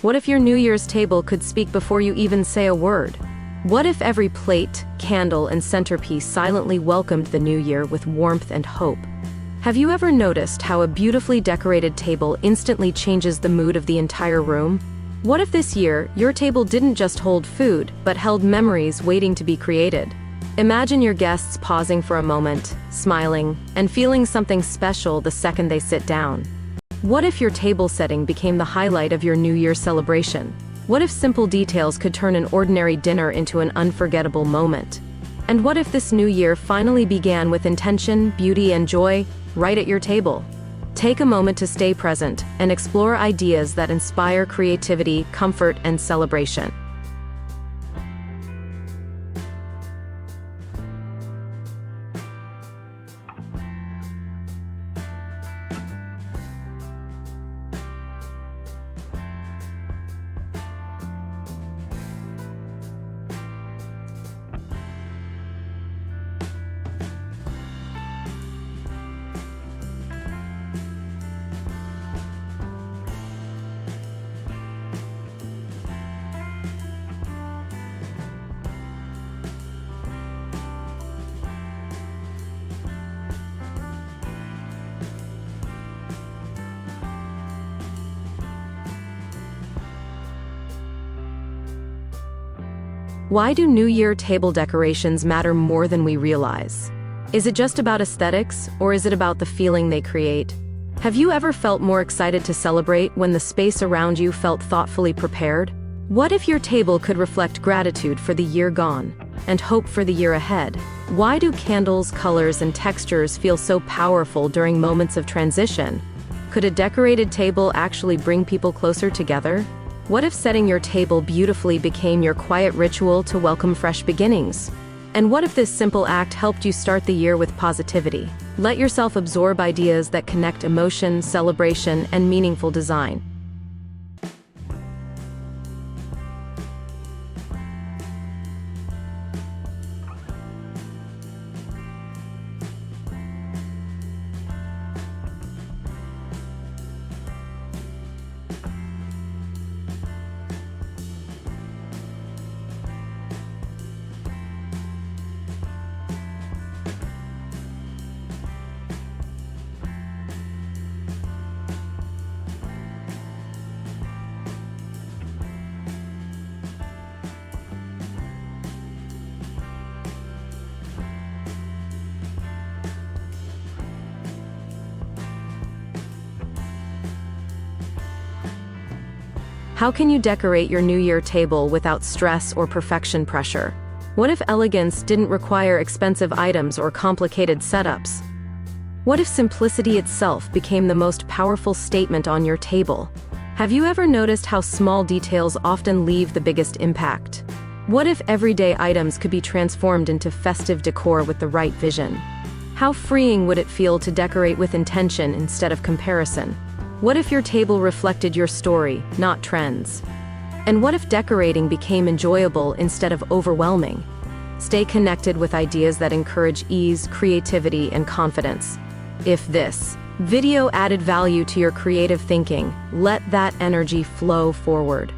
What if your New Year's table could speak before you even say a word? What if every plate, candle, and centerpiece silently welcomed the new year with warmth and hope? Have you ever noticed how a beautifully decorated table instantly changes the mood of the entire room? What if this year, your table didn't just hold food, but held memories waiting to be created? Imagine your guests pausing for a moment, smiling, and feeling something special the second they sit down. What if your table setting became the highlight of your New Year celebration? What if simple details could turn an ordinary dinner into an unforgettable moment? And what if this new year finally began with intention, beauty, and joy right at your table? Take a moment to stay present and explore ideas that inspire creativity, comfort, and celebration. Why do New Year table decorations matter more than we realize? Is it just about aesthetics, or is it about the feeling they create? Have you ever felt more excited to celebrate when the space around you felt thoughtfully prepared? What if your table could reflect gratitude for the year gone and hope for the year ahead? Why do candles, colors, and textures feel so powerful during moments of transition? Could a decorated table actually bring people closer together? What if setting your table beautifully became your quiet ritual to welcome fresh beginnings? And what if this simple act helped you start the year with positivity? Let yourself absorb ideas that connect emotion, celebration, and meaningful design. How can you decorate your New Year table without stress or perfection pressure? What if elegance didn't require expensive items or complicated setups? What if simplicity itself became the most powerful statement on your table? Have you ever noticed how small details often leave the biggest impact? What if everyday items could be transformed into festive decor with the right vision? How freeing would it feel to decorate with intention instead of comparison? What if your table reflected your story, not trends? And what if decorating became enjoyable instead of overwhelming? Stay connected with ideas that encourage ease, creativity, and confidence. If this video added value to your creative thinking, let that energy flow forward.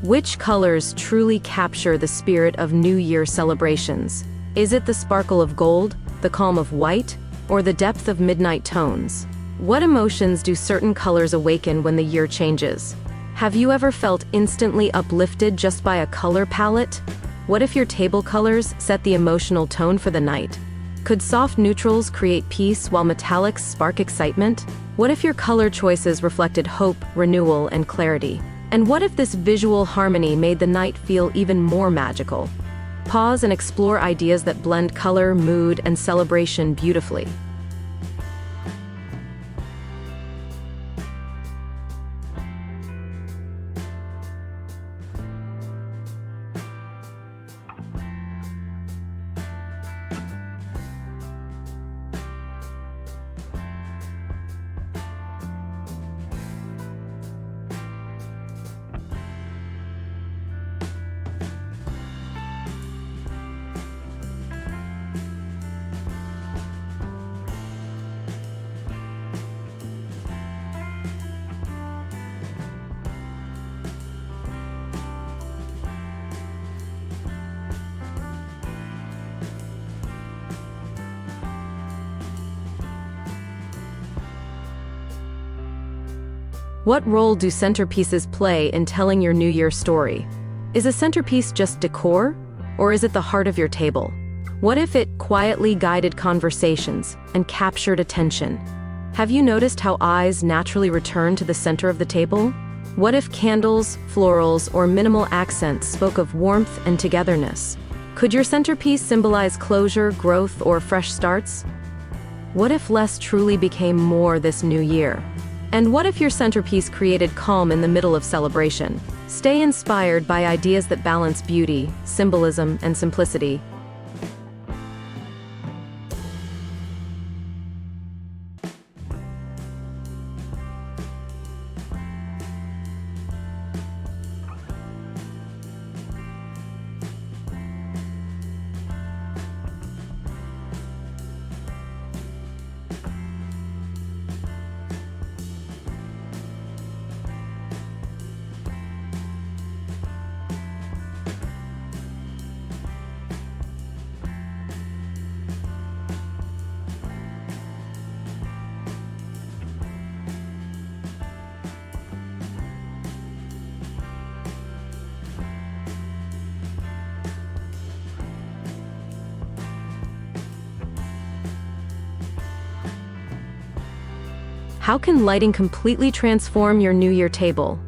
Which colors truly capture the spirit of New Year celebrations? Is it the sparkle of gold, the calm of white, or the depth of midnight tones? What emotions do certain colors awaken when the year changes? Have you ever felt instantly uplifted just by a color palette? What if your table colors set the emotional tone for the night? Could soft neutrals create peace while metallics spark excitement? What if your color choices reflected hope, renewal, and clarity? And what if this visual harmony made the night feel even more magical? Pause and explore ideas that blend color, mood, and celebration beautifully. What role do centerpieces play in telling your New Year story? Is a centerpiece just decor, or is it the heart of your table? What if it quietly guided conversations and captured attention? Have you noticed how eyes naturally return to the center of the table? What if candles, florals, or minimal accents spoke of warmth and togetherness? Could your centerpiece symbolize closure, growth, or fresh starts? What if less truly became more this new year? And what if your centerpiece created calm in the middle of celebration? Stay inspired by ideas that balance beauty, symbolism, and simplicity. How can lighting completely transform your New Year table?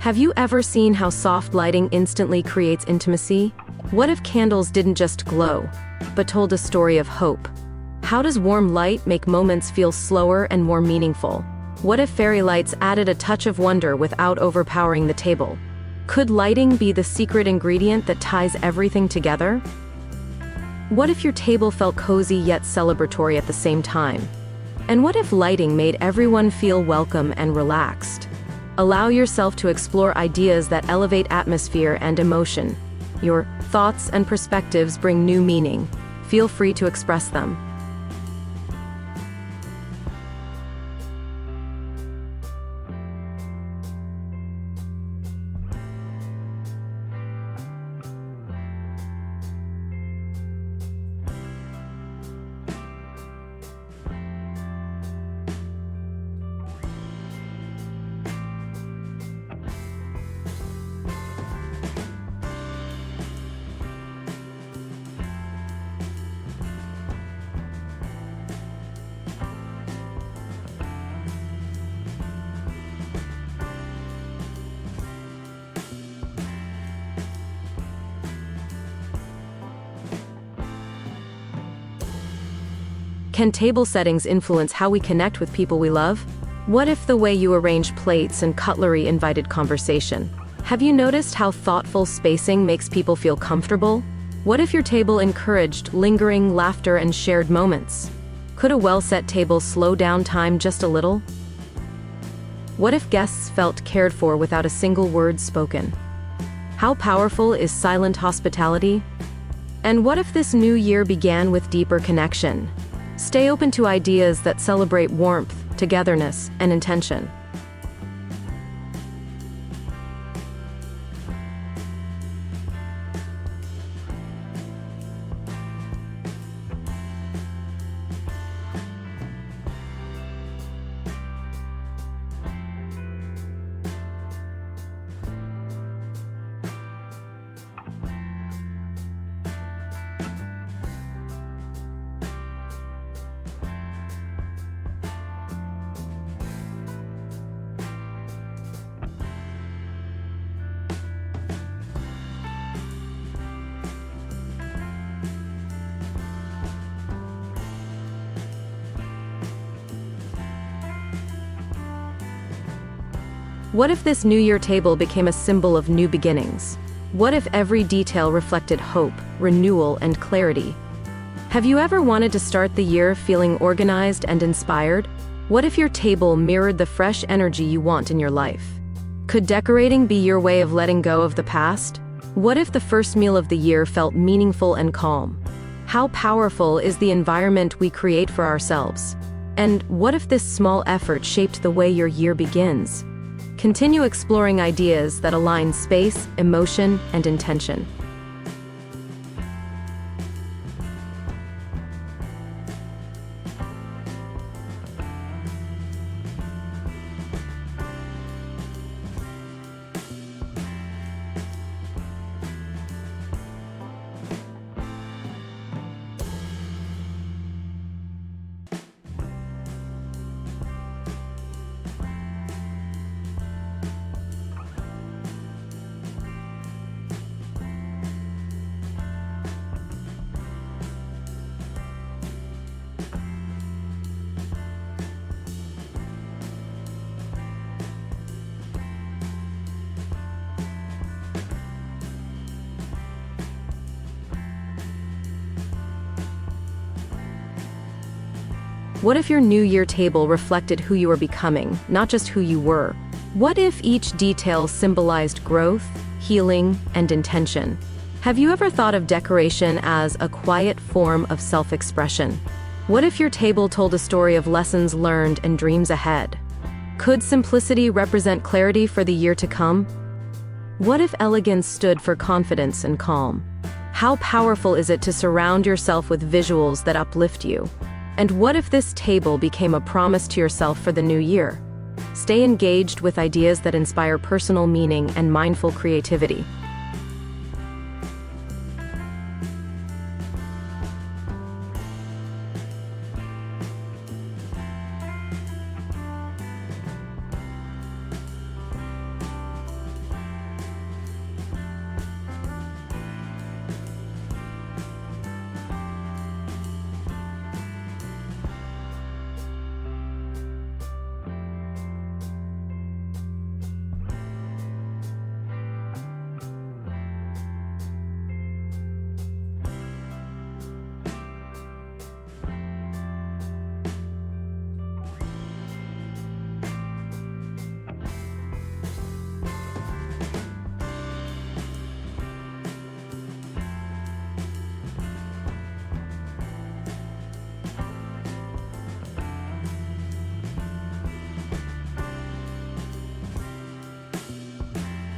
Have you ever seen how soft lighting instantly creates intimacy? What if candles didn't just glow, but told a story of hope? How does warm light make moments feel slower and more meaningful? What if fairy lights added a touch of wonder without overpowering the table? Could lighting be the secret ingredient that ties everything together? What if your table felt cozy yet celebratory at the same time? And what if lighting made everyone feel welcome and relaxed? Allow yourself to explore ideas that elevate atmosphere and emotion. Your thoughts and perspectives bring new meaning. Feel free to express them. Can table settings influence how we connect with people we love? What if the way you arrange plates and cutlery invited conversation? Have you noticed how thoughtful spacing makes people feel comfortable? What if your table encouraged lingering laughter and shared moments? Could a well-set table slow down time just a little? What if guests felt cared for without a single word spoken? How powerful is silent hospitality? And what if this new year began with deeper connection? Stay open to ideas that celebrate warmth, togetherness, and intention. What if this New Year table became a symbol of new beginnings? What if every detail reflected hope, renewal, and clarity? Have you ever wanted to start the year feeling organized and inspired? What if your table mirrored the fresh energy you want in your life? Could decorating be your way of letting go of the past? What if the first meal of the year felt meaningful and calm? How powerful is the environment we create for ourselves? And what if this small effort shaped the way your year begins? Continue exploring ideas that align space, emotion, and intention. What if your New Year table reflected who you were becoming, not just who you were? What if each detail symbolized growth, healing, and intention? Have you ever thought of decoration as a quiet form of self-expression? What if your table told a story of lessons learned and dreams ahead? Could simplicity represent clarity for the year to come? What if elegance stood for confidence and calm? How powerful is it to surround yourself with visuals that uplift you? And what if this table became a promise to yourself for the new year? Stay engaged with ideas that inspire personal meaning and mindful creativity.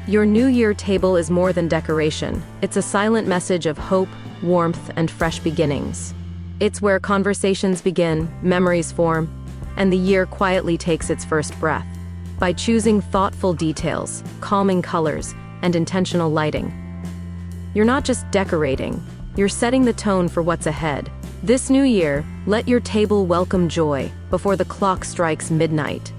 Your New Year table is more than decoration. It's a silent message of hope, warmth, and fresh beginnings. It's where conversations begin, memories form, and the year quietly takes its first breath. By choosing thoughtful details, calming colors, and intentional lighting, you're not just decorating, you're setting the tone for what's ahead. This new year, let your table welcome joy before the clock strikes midnight.